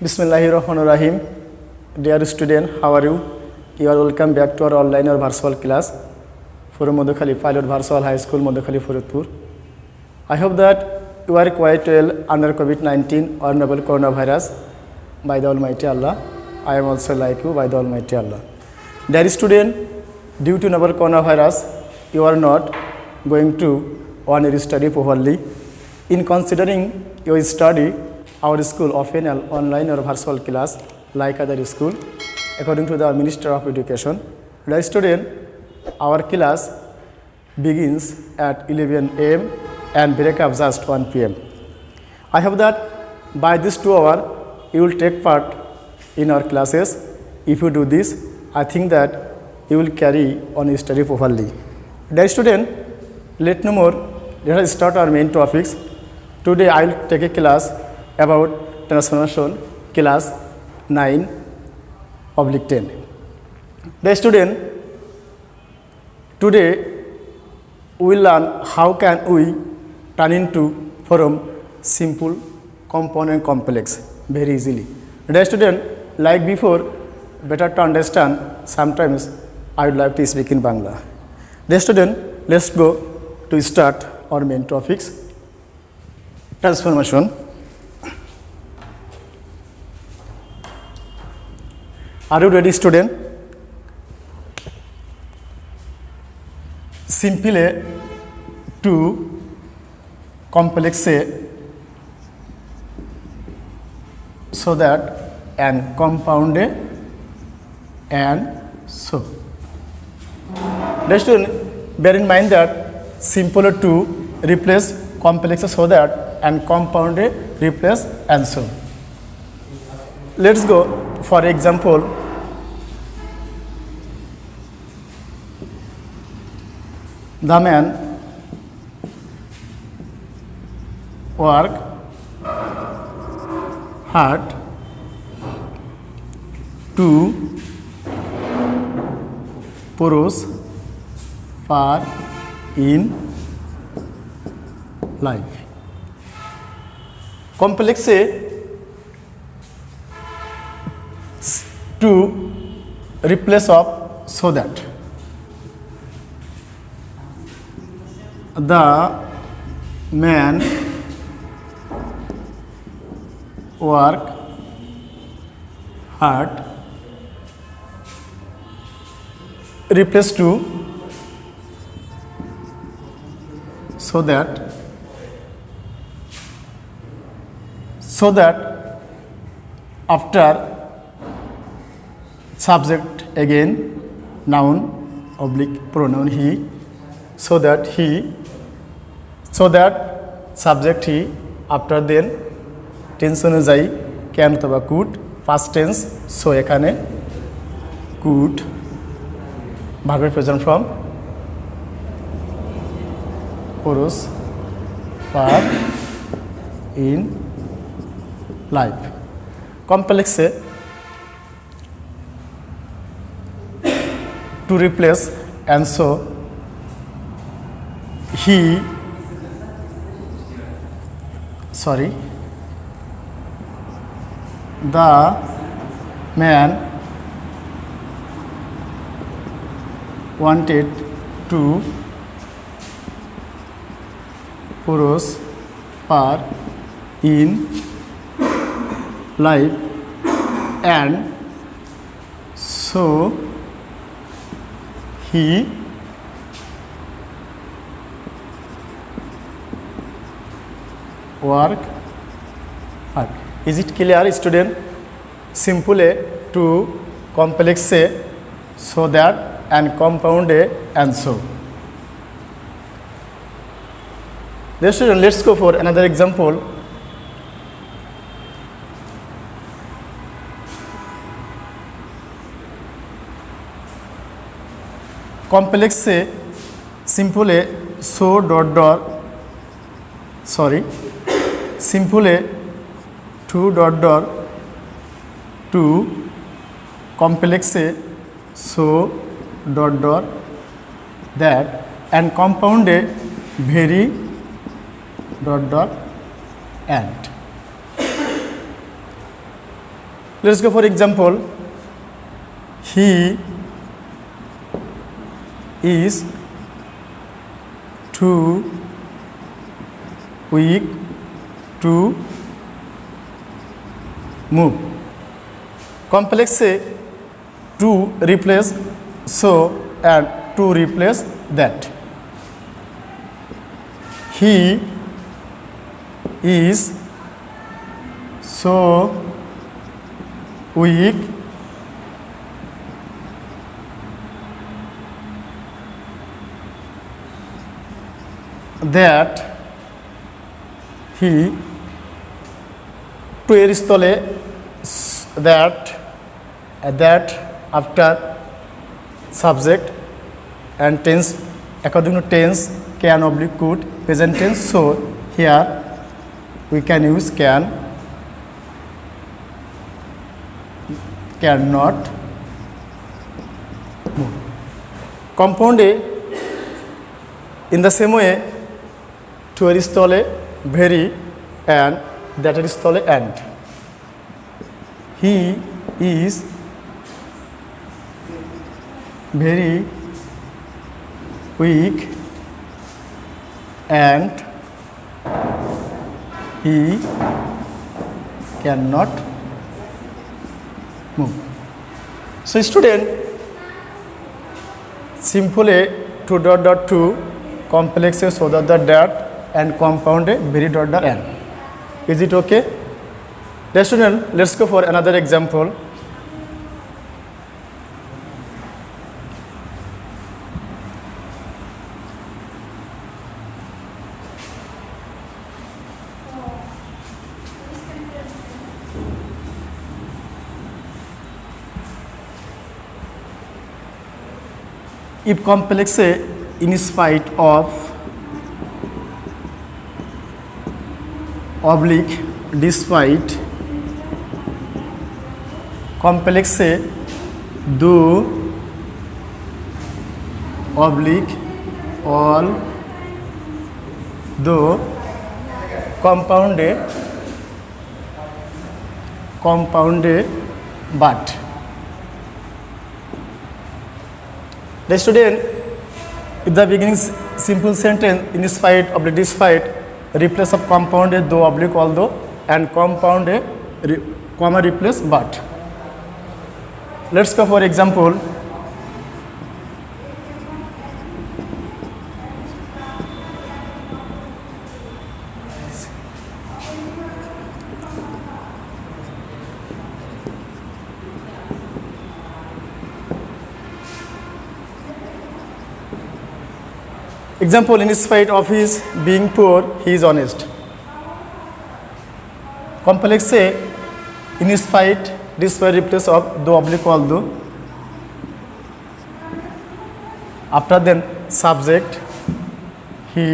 Bismillahirrahmanirrahim. Dear student, how are you? You are welcome back to our online or virtual class from Madhukhali Pilot Virtual High School, Madhukhali, Furatpur. I hope that you are quite well under COVID-19 or novel coronavirus by the Almighty Allah. I am also like you by the Almighty Allah. Dear student, due to novel coronavirus, you are not going to on your study properly. In considering your study, our school often an online or virtual class like other school, according to the Minister of Education. The student, our class begins at 11 a.m. and break up just 1 p.m. I hope that by this 2 hours, you will take part in our classes. If you do this, I think that you will carry on your study properly. Dear student, let us start our main topics. Today I will take a class about transformation, class 9/10. Dear student, today we will learn how can we turn into from simple component complex very easily. Dear student, like before, better to understand, sometimes I would like to speak in Bangla. Dear student, let's go to start our main topics. Transformation. Are you ready, student? Simple to complex so that and compound and so. Dear student, bear in mind that simple to replace complex so that and compound replace and so. Let's go for example. The man work hard to prosper in life. Complex to replace of so that. The man work hard replace to so that after subject again noun oblique pronoun he so that subject he after then tense অনুযায়ী can অথবা could past tense so এখানে could verb present form prosper in life. Complex to replace and so the man wanted to prosper in life and so he work hard. Is it clear, student? Simple to complex so that and compound and so. Dear student, let's go for another example. Complex simple so simple to complex so that and compound very and. Let's go for example. He is too weak to move. Complex से to replace so and to replace that. He is so weak that he to এর স্থলে that after subject and tense according to tense can oblique could present tense, so here we can use can, cannot move. Compound A in the same way to এর স্থলে very and that এর স্থলে and. He is very weak and he cannot move. So student, simple A 2 complex A so that and compound A very and. Is it okay? Dear student, let's go for another example. If complex A in spite of oblique despite complex A though oblique all though compound A but. The student, if the beginning simple sentence in spite of the despite replace of compound A though oblique although and compound A comma replace but. Let's go for example. Example, in spite of his being poor, he is honest. Complex A, in spite, despite replace of though oblique although. After then subject, he,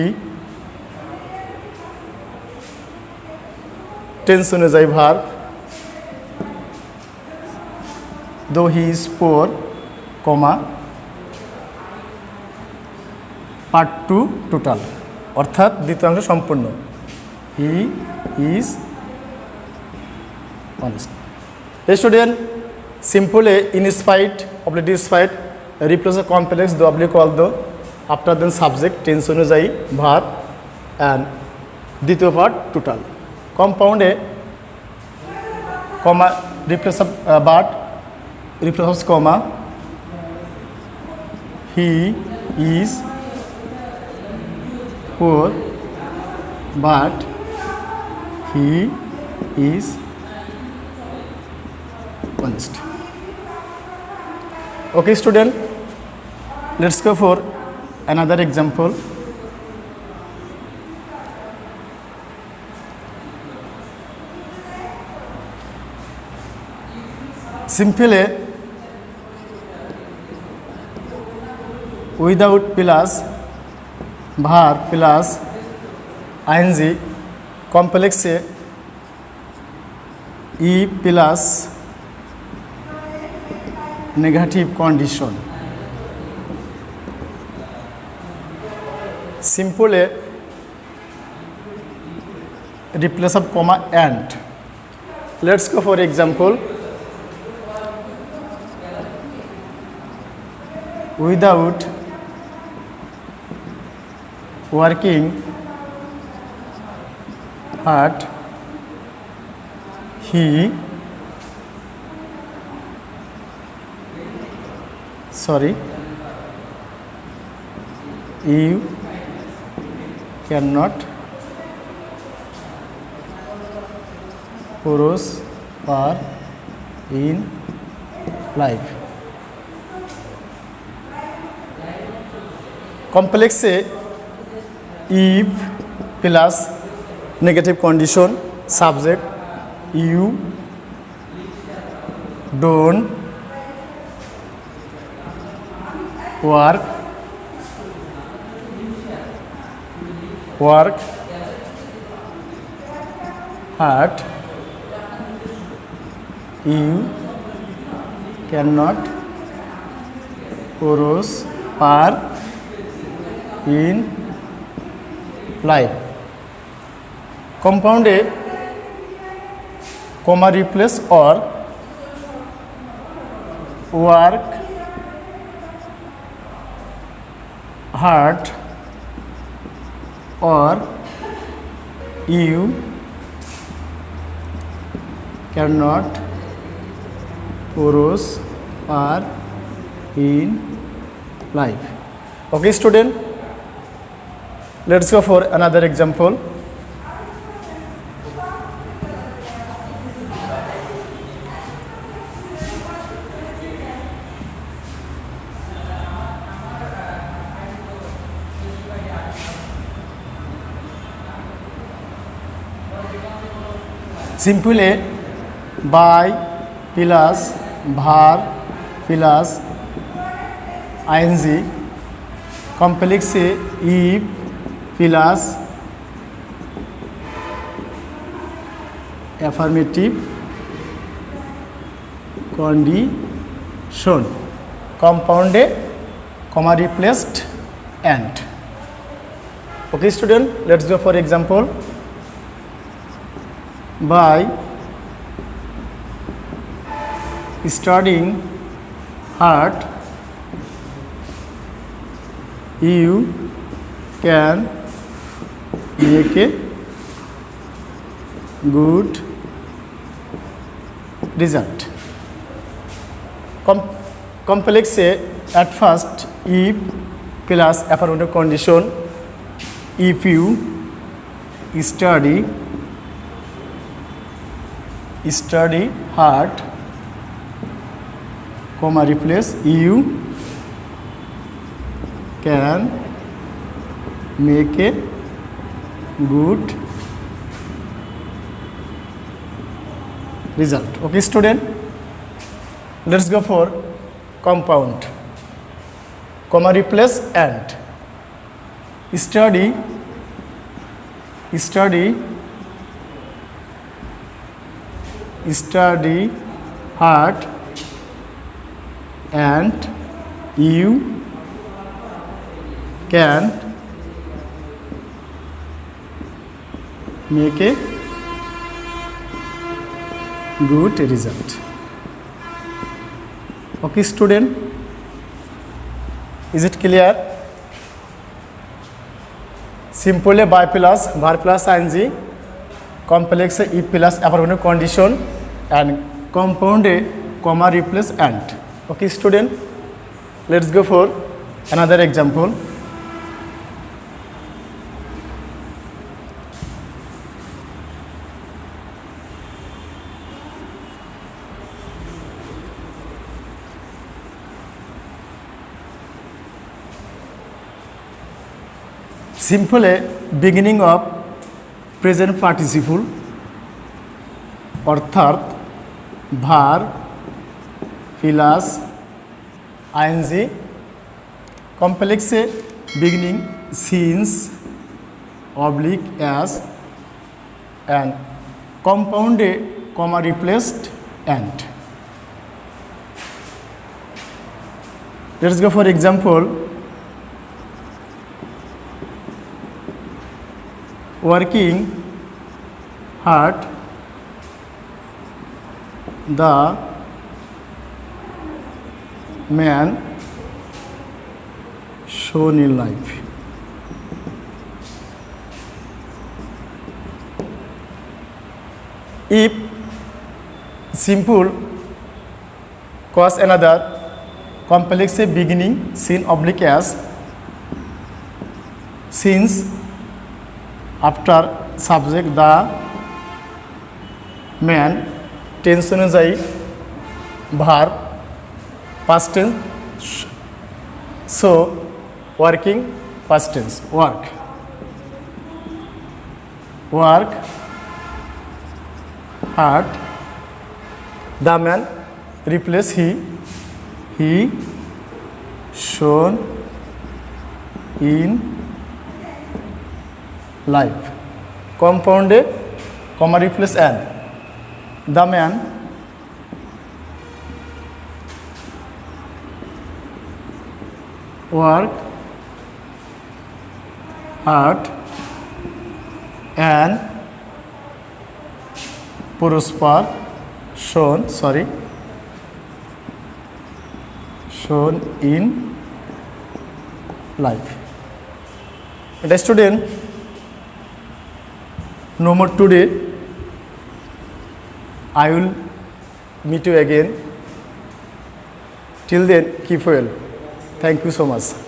tense অনুযায়ী verb, though he is poor, comma, part two total অর্থাৎ দ্বিতীয়াংশ সম্পূর্ণ. He is honest. Student, simple a in spite of the despite replace complex though oblique although after then subject tense অনুযায়ী verb and দ্বিতীয় part total. কম্পাউন্ডে comma replace of but replace of comma he is poor but he is honest. Okay student, let's go for another example. Simple A without plus verb plus ING কমপ্লেক্সে E plus negative condition. সিম্পলে replace of comma and. Let's go for example. without working hard he you cannot prosper in life. Complex से if plus negative condition subject you don't work hard you cannot prosper in life. Compound A comma replace or work hard or you cannot prosper in life. Okay, student, let's go for another example. Simple A by plus verb plus ing. Complex A if plus affirmative condition. Compound A comma replaced and. Okay, student, let's go for example. By studying hard you can make a good result. Complex A at first if plus affirmative condition if you study hard comma replace you can make a good result. Okay, student, let's go for compound. Comma replace and. Study hard and you can make a good result. Okay, student, is it clear? Simple by plus verb plus ing, complex if plus affirmative condition, and compound A comma replace and. Okay, student, let's go for another example. Simple A beginning of present participle অর্থাৎ verb plus ING, কমপ্লেক্সে beginning since oblique as, and কম্পাউন্ডে comma replaced and. Let's go for example. Working hard, the man shown in life. If simple cause another complex beginning seen oblique as since after subject the man tense অনুযায়ী verb past tense so working past tense work hard the man replace he shown in life compound comma replace an the man work hard and prosper shown in life. The student, no more today. I will meet you again. Till then, keep well. Thank you so much.